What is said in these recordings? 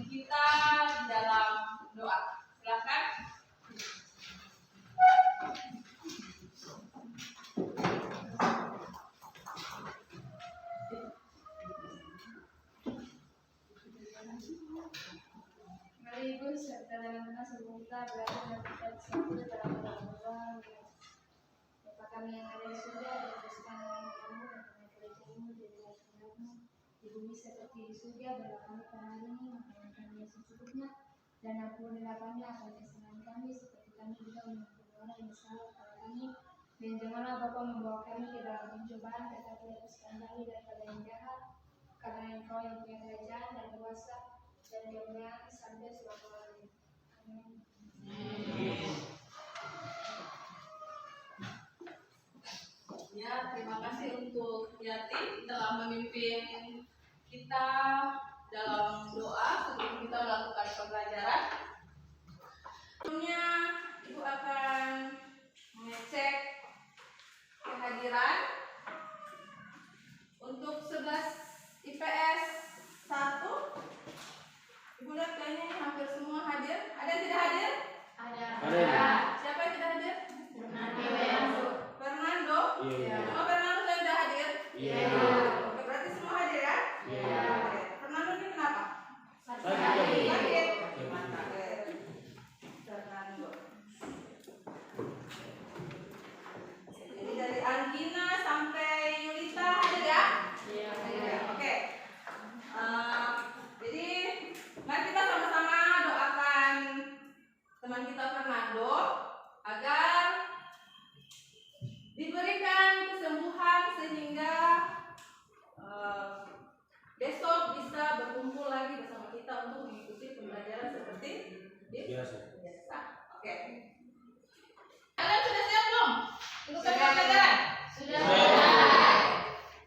Kita di dalam doa. Silakan. Mari Ibu serta anak-anak sebelum kita belajar dan kita bersatu dalam doa. Bapa kami yang ada di surga, dikuduskan nama Kamu dan kami kerajaan-Mu jadilah kehendak-Mu di bumi seperti di surga. Berilah kami pada hari ini makanan kami yang secukupnya, dan ampunilah kami akan kesalahan kami seperti kami juga mengampuni orang yang bersalah kepada kami. Dan janganlah Bapa membawa kami ke dalam pencobaan, tetapi lepaskan kami daripada yang jahat, karena Engkau yang punya kerajaan dan kuasa dan kemuliaan sampai selama-lamanya. Amin. Ya, terima kasih untuk Yati telah memimpin kita dalam doa sebelum kita melakukan pembelajaran. Sebelumnya, Ibu akan mengecek kehadiran untuk 11 IPS 1. Ibu lihat kayaknya ini hampir semua hadir. Ada yang tidak hadir? Ada. Siapa yang tidak hadir? Fernando. Fernando? Iya. Oh, Fernando yang tidak hadir? Iya. Oke, berarti semua hadir ya? Iya. Oke. Fernando ini kenapa? Sakit. Sakit. Oke. Fernando. Jadi dari Angina sampai Yulita hadir ya? Iya. Oke. Jadi mari kita sama-sama doakan teman kita Fernando agar diberikan kesembuhan sehingga besok bisa berkumpul lagi bersama kita untuk mengikuti pembelajaran seperti Biasa. Oke. Kalian sudah siap belum untuk Sudah. pembelajaran? Sudah.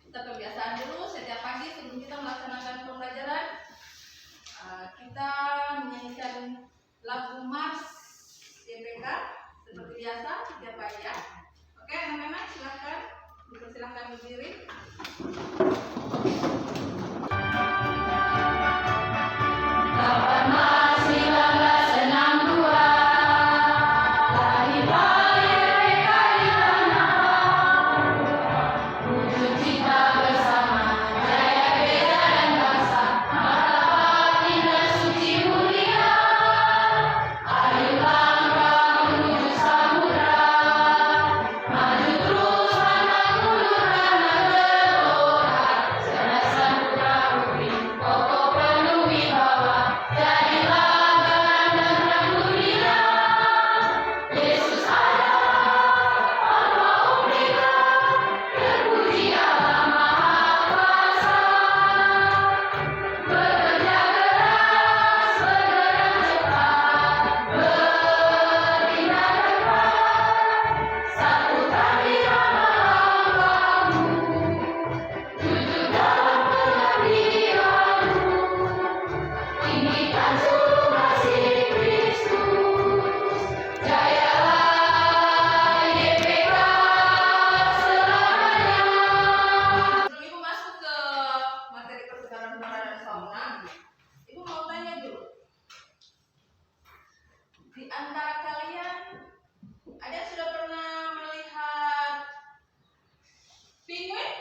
Kita kebiasaan dulu setiap pagi sebelum kita melaksanakan pembelajaran, kita menyanyikan lagu Mars GPK seperti biasa setiap pagi ya. Oke, anak-anak silakan dipersilahkan berdiri. Di antara kalian ada yang sudah pernah melihat penguin?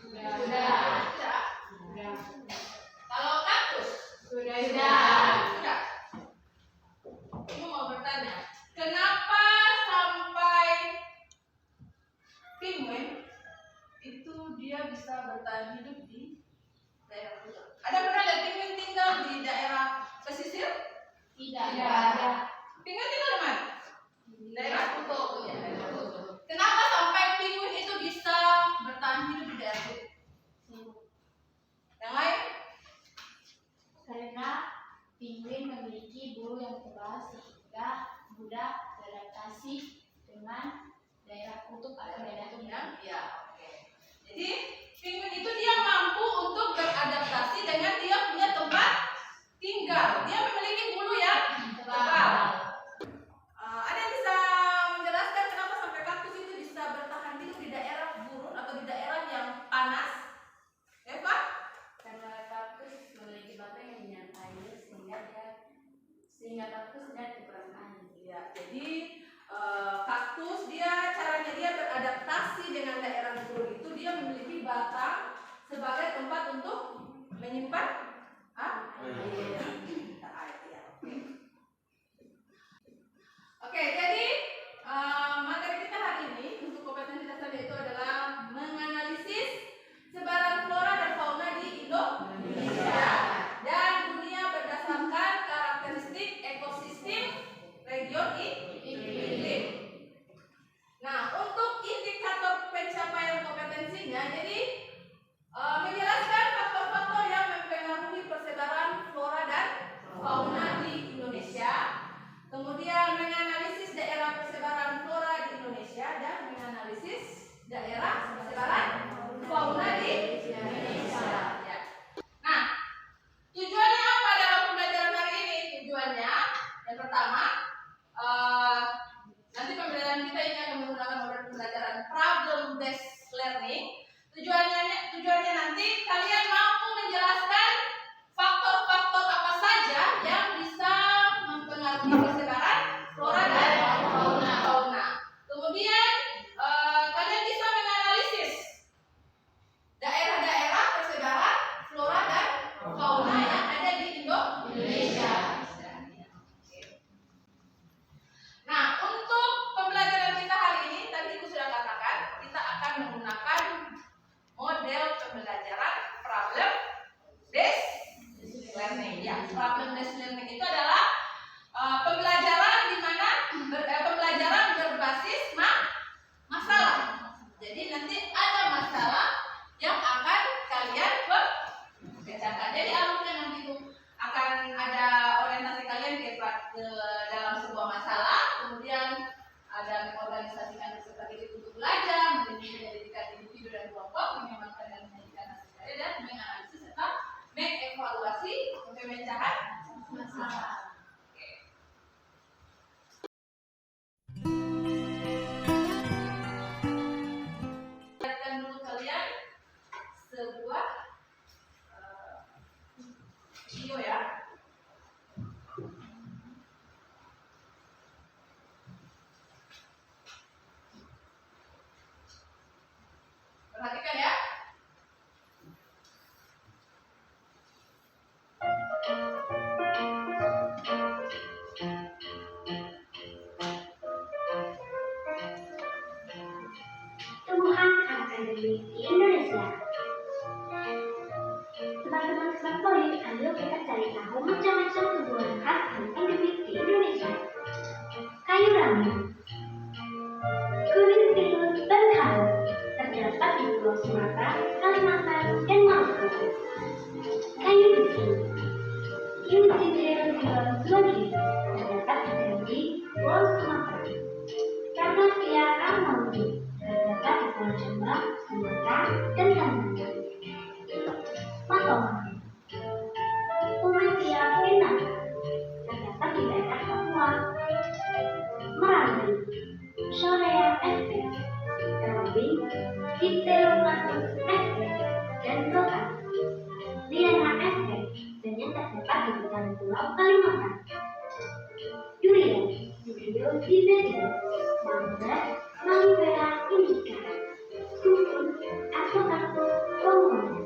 Sudah. Kalau kaktus? Sudah. Sudah. Ibu mau bertanya, kenapa sampai penguin itu dia bisa bertahan hidup di daerah hutan? Ada pernah lihat penguin tinggal di daerah pesisir? Tidak. Penguin tinggal di mana? Daerah kutub. Ya, daerah kutub. Kenapa beradaptasi dengan daerah gurun itu, dia memiliki batang sebagai tempat untuk menyimpan air. Ya, oke, jadi materi kita hari ini untuk kompetensi dasar itu adalah menganalisis sebaran flora dan fauna di Indonesia dan dunia berdasarkan karakteristik ekosistem region iklim. Nah, untuk indikator pencapaian kompetensinya, jadi menjelaskan faktor-faktor yang mempengaruhi persebaran flora dan fauna di Indonesia, kemudian menganalisis daerah persebaran flora di Indonesia dan menganalisis daerah persebaran fauna di Indonesia. Ya. Nah, tujuannya apa dalam pembelajaran hari ini? Tujuannya yang pertama, nanti pembelajaran kita ini akan menggunakan model pembelajaran problem based learning. Tujuannya nanti kalian mampu menjelaskan faktor-faktor apa saja yang bisa mempengaruhi persebaran flora dan fauna. Kemudian kalian bisa menganalisis daerah-daerah persebaran flora dan fauna yang ada di Indonesia. Nah, untuk pembelajaran kita hari ini, tadi Ibu sudah katakan, kita akan menggunakan model pembelajaran problem based learning. Ya, problem based learning itu adalah pembelajaran di mana pembelajaran berbasis masalah. Jadi nanti ada masalah yang akan kalian kerjakan. Jadi alurnya nanti itu akan ada orientasi kalian ke dalam sebuah masalah, kemudian ada mengorganisasikan peserta didik untuk belajar, menjadikan individu dan kelompok, mengamankan dan menyajikan hasil karya, dan menganalisis serta mengevaluasi pemecahan masalah. Lihatkan dulu kalian sebuah video ya. Perhatikan ya. Tumbuhan khas endemik di Indonesia. Teman-teman sekali, ayo kita cari tahu macam-macam tumbuhan khas dan endemik di Indonesia. Kayu rambu, kuning pinus bengkala, terdapat di Pulau Sumatera, Kalimantan, dan Maluku. Kayu besi, Eusebia zoology, terdapat di Pulau Sumatera. Cacassia armandi, terdapat di Pulau Jawa, Sumatera, dan Kalimantan. Matoma, Pumatia pinata, terdapat di daerah Papua. Meranti, Shorea sp, terlebih Dipteroplatus sp, dan Rotan. Liana sp, dan yang terdapat di hutan Pulau Kalimantan. Durian, Durio dibedia, Mangga, Malivera indica, Sukun, Asocactus congonia.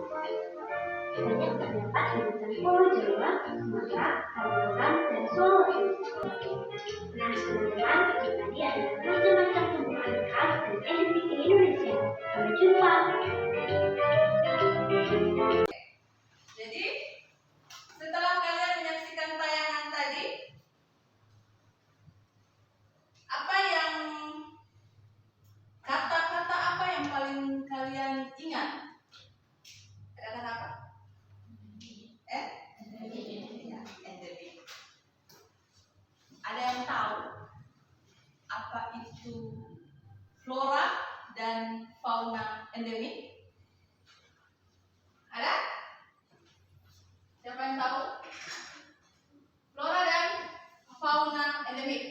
Dan yang terdapat di hutan Pulau Jawa, Sumatera, Kalimantan, dan Sulawesi. Nah, teman-teman, itu tadi adalah macam-macam tumbuhan khas dan endemik di Indonesia. Sampai jumpa. Jadi, setelah kalian menyaksikan tayangan tadi, kata-kata apa yang paling kalian ingat? Ada kata apa? Ya, endemik. Ada yang tahu apa itu flora dan fauna endemik? Ada? Siapa yang tahu? Flora dan fauna endemik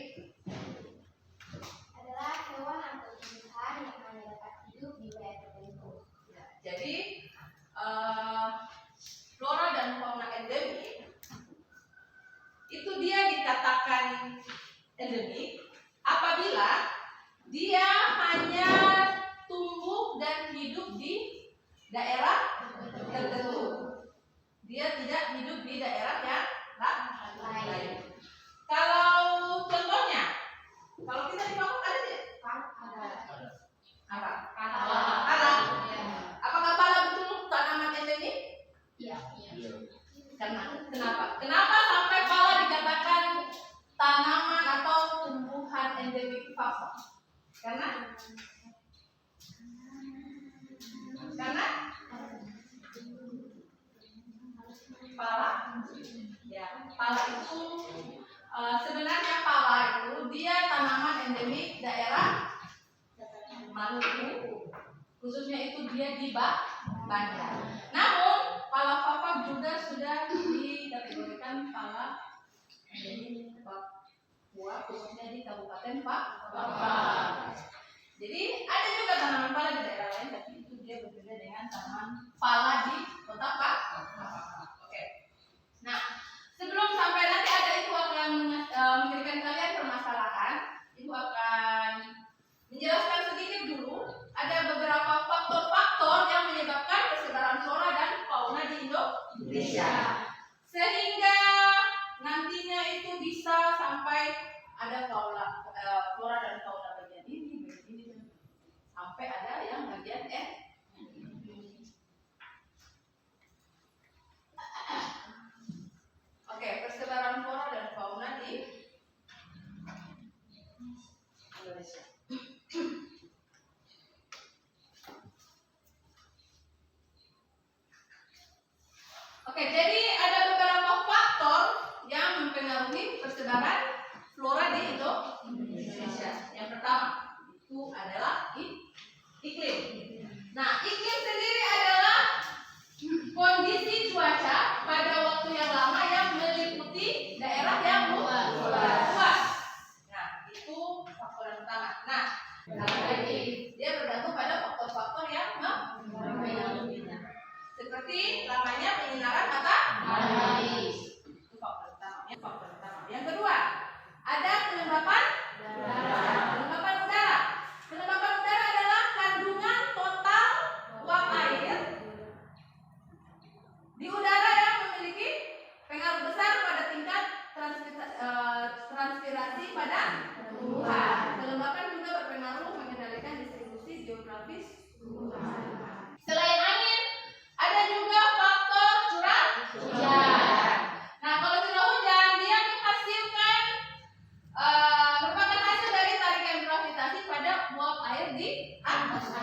Adalah hewan atau tumbuhan yang hanya dapat hidup di wilayah tertentu. ya, jadi flora dan fauna endemik itu dia dikatakan endemik apabila dia hanya daerah tertentu. Dia tidak hidup di daerah yang lain. Kalau contohnya, kalau kita di Bangkok ada sih? Apa? Pala. Apakah pala betul tanaman endemik? Iya. Kenapa? Kenapa sampai pala dikatakan tanaman atau tumbuhan endemik Papua? Karena pala, ya, pala itu sebenarnya pala itu dia tanaman endemik daerah Maluku, khususnya itu dia di Banjar. Namun pala Papua juga sudah dikategorikan pala endemik Papua, khususnya di Kabupaten Papua. Jadi ada juga tanaman pala di daerah lain, tapi itu dia berbeda dengan tanaman pala di kota Papua. Oke. Nah, sebelum sampai nanti ada itu akan memberikan kalian permasalahan, ibu akan menjelaskan sedikit dulu. Ada beberapa faktor-faktor yang menyebabkan persebaran flora dan fauna di Indonesia, sehingga nantinya itu bisa sampai ada flora dan fauna bagian ini, sampai ada yang bagian Oke, persebaran flora dan fauna di Indonesia. Oke, jadi ada beberapa faktor yang mempengaruhi persebaran flora di Indonesia. Yang pertama itu adalah iklim. Nah, iklim sendiri adalah kondisi cuaca pada waktu yang lama yang meliputi daerah yang luas. Nah, itu faktor yang pertama. Nah, dia bergantung pada faktor-faktor yang mempengaruhinya. Seperti lamanya penyinaran matahari. Itu faktor pertama. Yang kedua, ada kelembapan udara. Kelembapan udara adalah kandungan total uap air di udara yang memiliki pengaruh besar pada tingkat transpirasi pada tumbuhan. Kelembapan juga berpengaruh mengendalikan distribusi geografis tumbuhan. Selain angin, ada juga faktor curah hujan. Nah, kalau curah hujan dia menghasilkan merupakan hasil dari tarikan gravitasi pada uap air di atmosfer.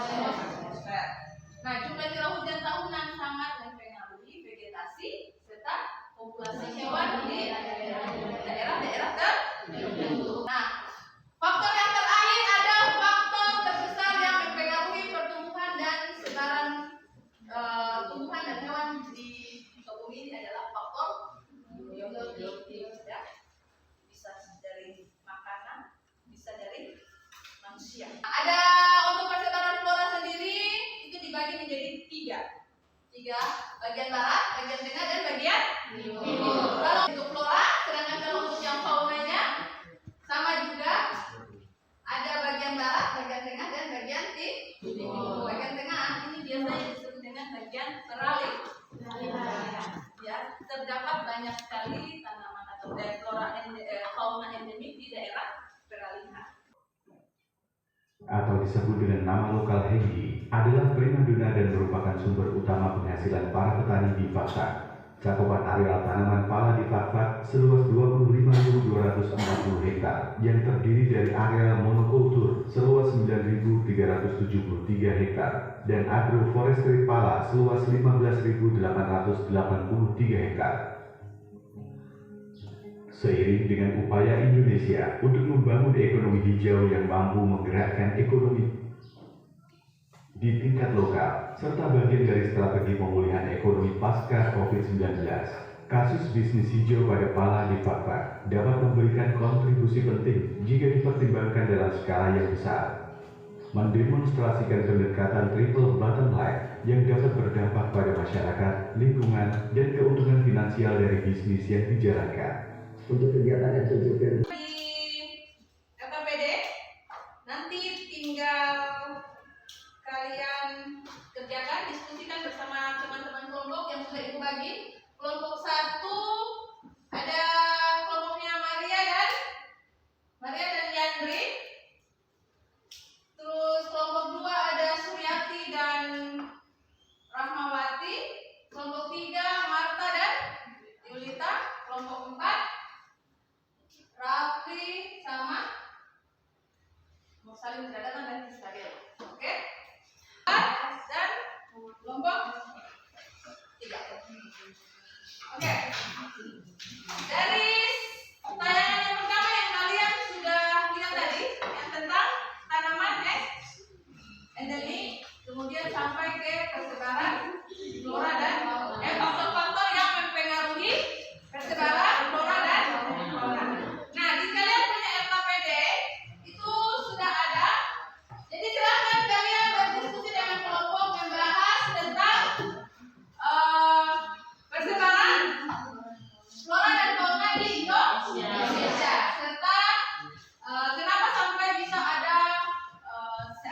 Nah, jumlah curah hujan tahunan sangat mempengaruhi vegetasi serta populasi hewan di daerah-daerah tertentu. Nah, faktor yang terakhir ada faktor terbesar yang mempengaruhi pertumbuhan dan sebaran tumbuhan dan hewan di bumi ini adalah faktor biologi, ya. Bisa dari makanan, bisa dari manusia. Ada untuk persebaran flora sendiri itu dibagi menjadi tiga bagian barat, bagian tengah, dan bagian timur. Kalau untuk flora, sedangkan kalau untuk yang faunanya sama juga, ada bagian barat, bagian tengah, dan bagian timur. Bagian tengah ini biasanya disebut dengan bagian peralihan. Ya, terdapat banyak sekali tanaman atau flora fauna endemik di daerah peralihan. Atau disebut dengan nama lokal Hengi, adalah primadona dan merupakan sumber utama penghasilan para petani di Fakfak. Cakupan areal tanaman pala di Fakfak seluas 25.240 hektar yang terdiri dari areal monokultur seluas 9.373 hektar dan agroforestry pala seluas 15.883 hektar. Seiring dengan upaya Indonesia untuk membangun ekonomi hijau yang mampu menggerakkan ekonomi di tingkat lokal, serta bagian dari strategi pemulihan ekonomi pasca COVID-19, kasus bisnis hijau pada pala di Fakfak dapat memberikan kontribusi penting jika dipertimbangkan dalam skala yang besar. Mendemonstrasikan pendekatan triple bottom line yang dapat berdampak pada masyarakat, lingkungan, dan keuntungan finansial dari bisnis yang dijalankan. Untuk kegiatan yang Di FKPD nanti tinggal kalian kerjakan, diskusikan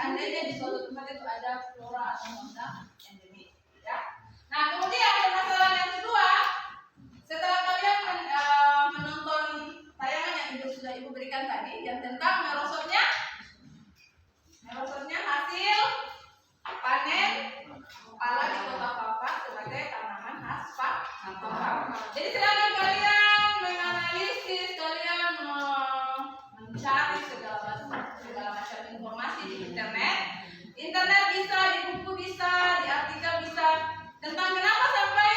seandainya di suatu tempat itu ada flora atau fauna endemik, ya. Nah, kemudian permasalahan yang kedua, setelah kalian menonton tayangan yang sudah ibu berikan tadi, yang tentang merosotnya hasil panen pala di kota Papak sebagai tanaman khas Papak. Jadi silakan kalian menganalisis, kalian mencari segala macam informasi di internet. Internet bisa, di buku bisa, di artikel bisa, tentang kenapa sampai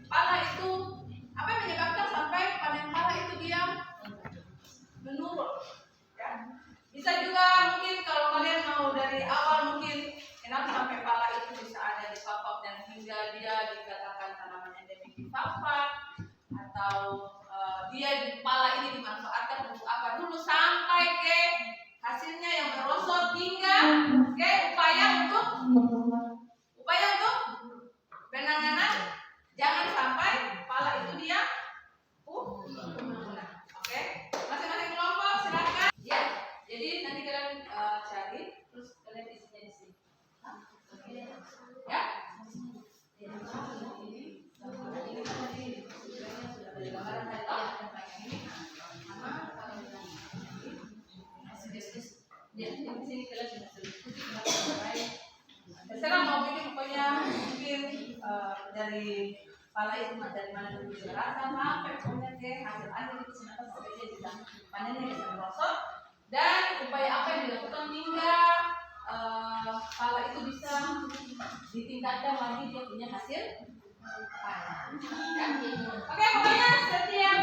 pala itu, apa yang menyebabkan sampai panen pala itu dia menurun. Ya. Bisa juga mungkin kalau kalian mau dari awal mungkin kenapa sampai pala itu bisa ada di Papak dan hingga dia dikatakan tanaman endemik di Papak, atau dia pala ini dimanfaatkan untuk apa dulu sampai ke hasilnya yang merosot hingga ke upaya untuk penanganan jangan sampai pala itu dia punah. Oke, masing-masing kelompok silakan. Ya, jadi nanti kalian cari terus kalian isinya di sini. Ya. Terserah mau bikin pokoknya mungkin dari pala itu dari mana dulu dirasa sampai pokoknya ke hasil akhir itu kenapa sampai dia bisa panennya bisa merosot dan upaya apa yang dilakukan hingga pala itu bisa ditingkatkan lagi dia punya hasil panen. Oke, pokoknya setiap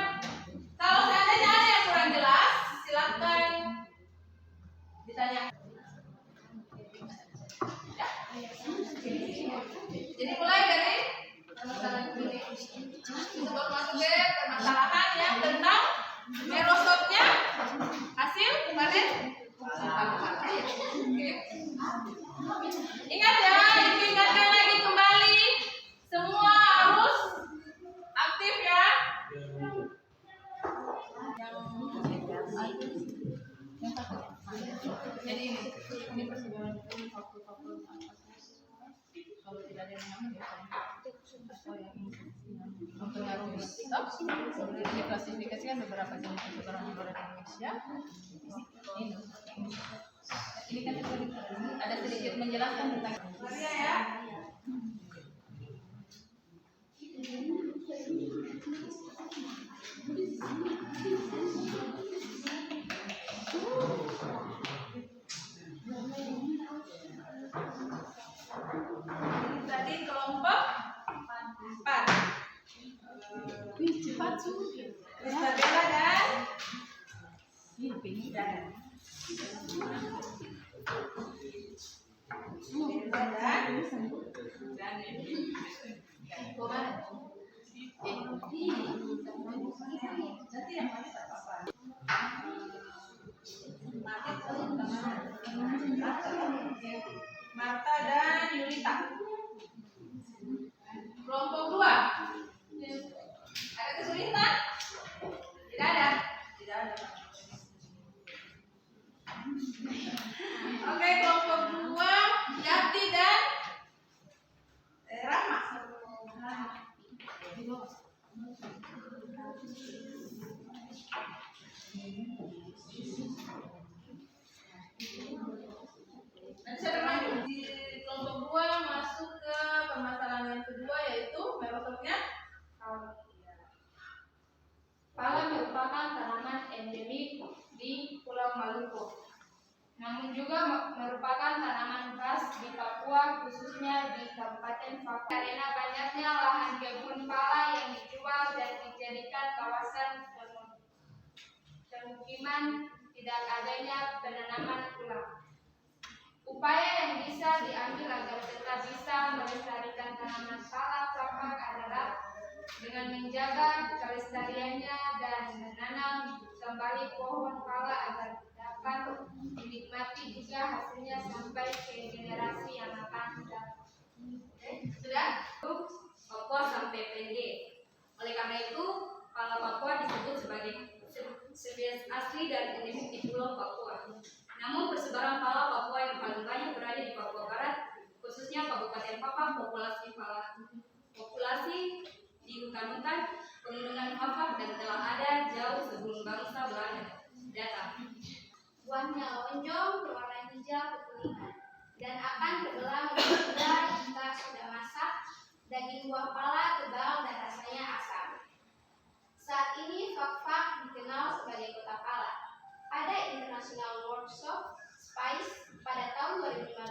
kalau seandainya ada yang kurang jelas silakan ditanya. Ya. Jadi mulai dari permasalahan ini sebelum masuk ke permasalahan yang tentang merosotnya hasil panen pala. Oke. Ingat ya, diingatkan lagi kembali semua harus aktif ya. Jadi ini persebaran faktor-faktor kalau tidak ada yang namanya atau yang mempengaruhi stok kemudian diklasifikasikan beberapa jenis persebaran di Indonesia. Ini kan ada sedikit menjelaskan tentang Maria ya. Tadi kelompok 4. Isabella dan Marta dan Yulita. Kelompok 2. Ada kesulitan? Tidak ada. Oke, kelompok 2 Yati dan Rahma. Nanti saya bermain di kelompok 2 masuk ke permasalahan yang kedua yaitu merosotnya Pala merupakan tanaman endemik di Pulau Maluku. Namun juga merupakan tanaman khas di Papua, khususnya di Kabupaten Papua. Karena banyaknya lahan kebun pala yang dijual dan dijadikan kawasan permukiman, tidak adanya penanaman ulang. Upaya yang bisa diambil agar tetap bisa melestarikan tanaman pala Papak adalah dengan menjaga kelestariannya dan menanam kembali pohon pala agar dapat dinikmati juga hasilnya sampai ke generasi yang akan datang. sudah? Papua sampai PNG. Oleh karena itu, pala Papua disebut sebagai spesies asli dan endemik di Pulau Papua. Namun persebaran pala Papua yang paling banyak dan akan terbelah menjadi dua jika sudah masak. Daging buah pala tebal dan rasanya asam. Saat ini Fak-Fak dikenal sebagai kota pala. Ada International Workshop Spice pada tahun 2015.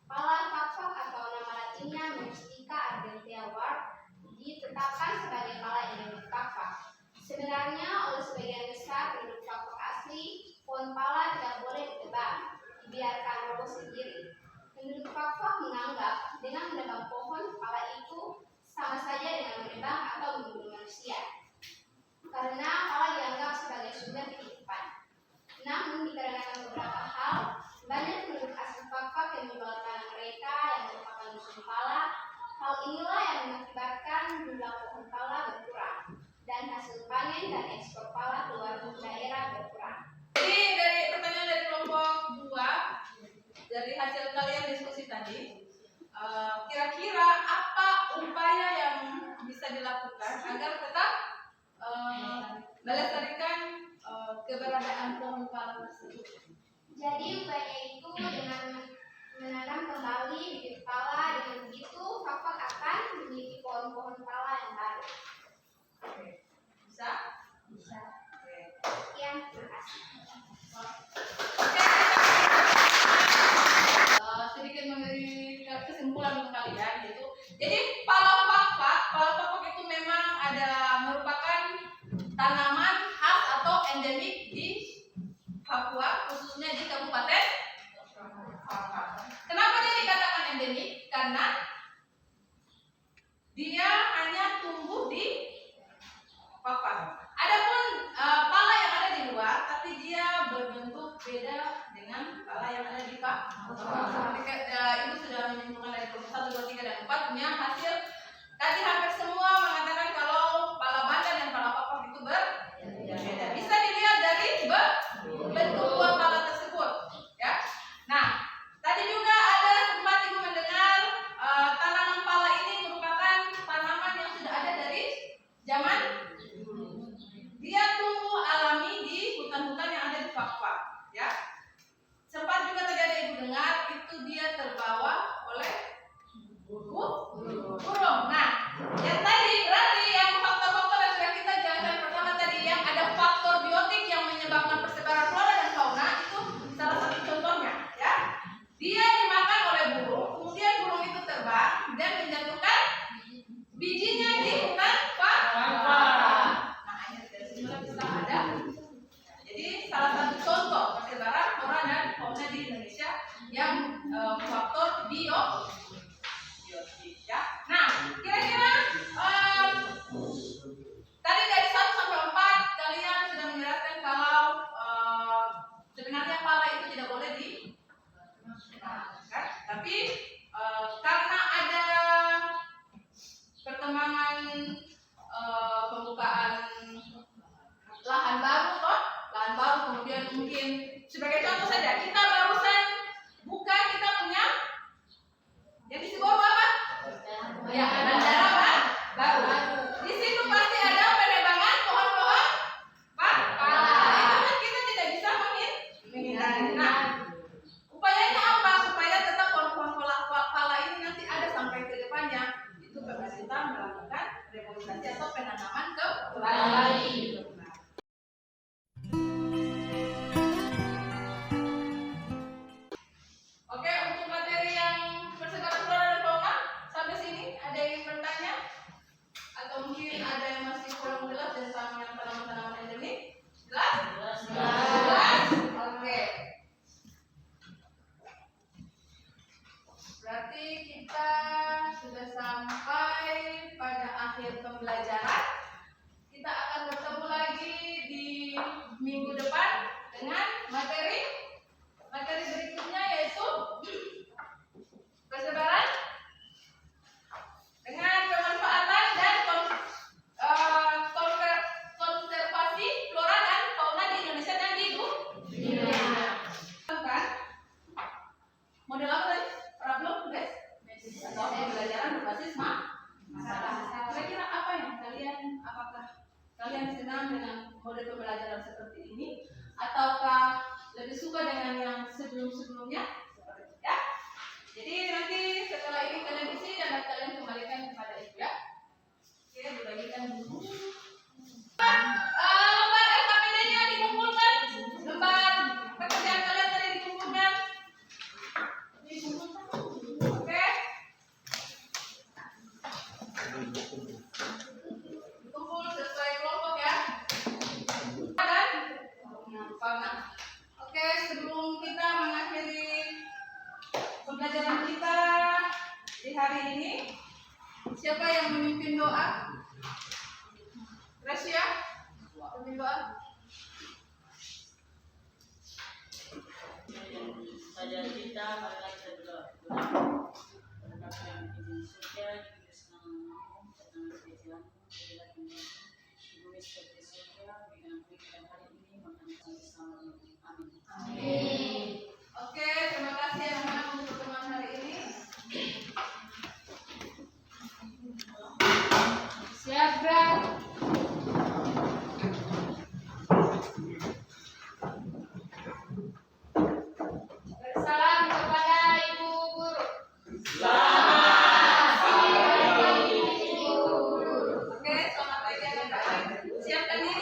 Pala Fak-Fak atau nama latinnya Mystica argentea var ditetapkan sebagai pala endemik Fak-Fak. Sebenarnya oleh sebagian besar penduduk Fak-Fak asli, pohon pala tidak boleh ditebang, dibiarkan roboh sendiri. Penduduk Fak-Fak menganggap dengan menebang pohon pala itu sama saja dengan menebang atau membunuh manusia, karena pala dianggap sebagai sumber kehidupan. Namun dikarenakan beberapa hal, banyak penduduk asli Fak-Fak yang menjual tanah mereka yang merupakan musim pala. Hal inilah yang mengakibatkan jumlah pohon pala berkurang dan hasil panen dan ekspor pala keluar daerah berkurang. Jadi dari pertanyaan dari kelompok 2, dari hasil kalian diskusi tadi, kira-kira apa upaya yang bisa dilakukan agar tetap melestarikan keberadaan pohon pala tersebut? Jadi upaya itu dengan menanam kembali bibit pala. Dengan begitu Fak-Fak akan memiliki pohon-pohon pala yang baru. Bisa? Bisa. Oke. Sekian, terima kasih. Sedikit memberi kesimpulan untuk kalian, yaitu jadi pala Fak-Fak itu memang merupakan tanaman khas atau endemik di Papua, khususnya di Kabupaten Fak-Fak. Kenapa dia dikatakan endemik? Karena dia hanya tumbuh di Fak-Fak. Adapun pala yang ada di luar, tapi dia berbentuk beda dengan pala yang ada di Fak-Fak. Ibu sudah menyimpulkan dari kelompok 1, 2, 3, dan 4 punya hasil. Tadi hampir semua mengatakan kalau pala Banda dan pala Fak-Fak itu berbeda. Bisa dilihat dari bentuk buah pala tersebut, ya. Nah, tadi juga ada sempat ibu mendengar tanaman pala ini merupakan tanaman yang sudah ada dari zaman. Dia tumbuh alami di hutan-hutan yang ada di Fak-Fak, ya. Sempat juga tadi ada ibu dengar itu dia terbawa oleh burung. Nah, yang tadi berarti yang faktor-faktor yang sudah kita jelaskan pertama tadi, yang ada faktor biotik yang menyebabkan persebaran flora dan fauna, itu salah satu contohnya, ya. Dia dimakan oleh burung, kemudian burung itu terbang dan menjatuhkan bijinya di hutan Fak-Fak. Nah, ini dari sini bisa ada. Jadi salah satu contoh persebaran flora dan fauna di Indonesia yang faktor biotik, ya. Nah, kira-kira tadi dari 1 sampai 4 kalian sudah menjelaskan kalau sebenarnya pala itu tidak boleh dimakan, tapi karena ada perkembangan pembukaan lahan baru, kemudian mungkin sebagai contoh saja kita barusan buka, kita punya yang di bawah apa? Ya, bandara baru. Di situ pasti ada penebangan pohon-pohon pala. Itu kan kita tidak bisa menghindari. Nah, upayanya apa supaya tetap pohon-pohon pala ini nanti ada sampai ke depannya? Itu pemerintah melakukan reboisasi atau penanaman kembali. Oke, untuk materi yang persebaran flora dan fauna sampai sini ada yang bertanya atau mungkin ada yang masih kurang jelas tentang yang tanaman-tanaman endemik? Jelas? Jelas? Oke. Berarti kita sudah sampai pada akhir pembelajaran. Kita akan bertemu lagi di minggu depan dengan materi berikutnya, yaitu persebaran dengan pemanfaatan dan konservasi flora dan fauna di Indonesia dan di dunia. Kan? Model apa tadi? Problem based atau pembelajaran berbasis masalah. Kira-kira apa yang apakah kalian pembelajaran kita di hari ini. Siapa yang memimpin doa? Gracia, memimpin doa. Pada kita marilah kita berdoa. Bapa yang di surga, dikuduskanlah namamu, datanglah kerajaan-Mu, jadilah kehendakmu di bumi seperti di surga. Berikan kami pada hari ini makan kami selamanya. Amin. Amin. Oke, terima kasih anak-anak untuk pertemuan hari ini. Siap, Bro. Bersalam kepada Ibu Guru. Oke, selamat pagi anak-anak. Siapkan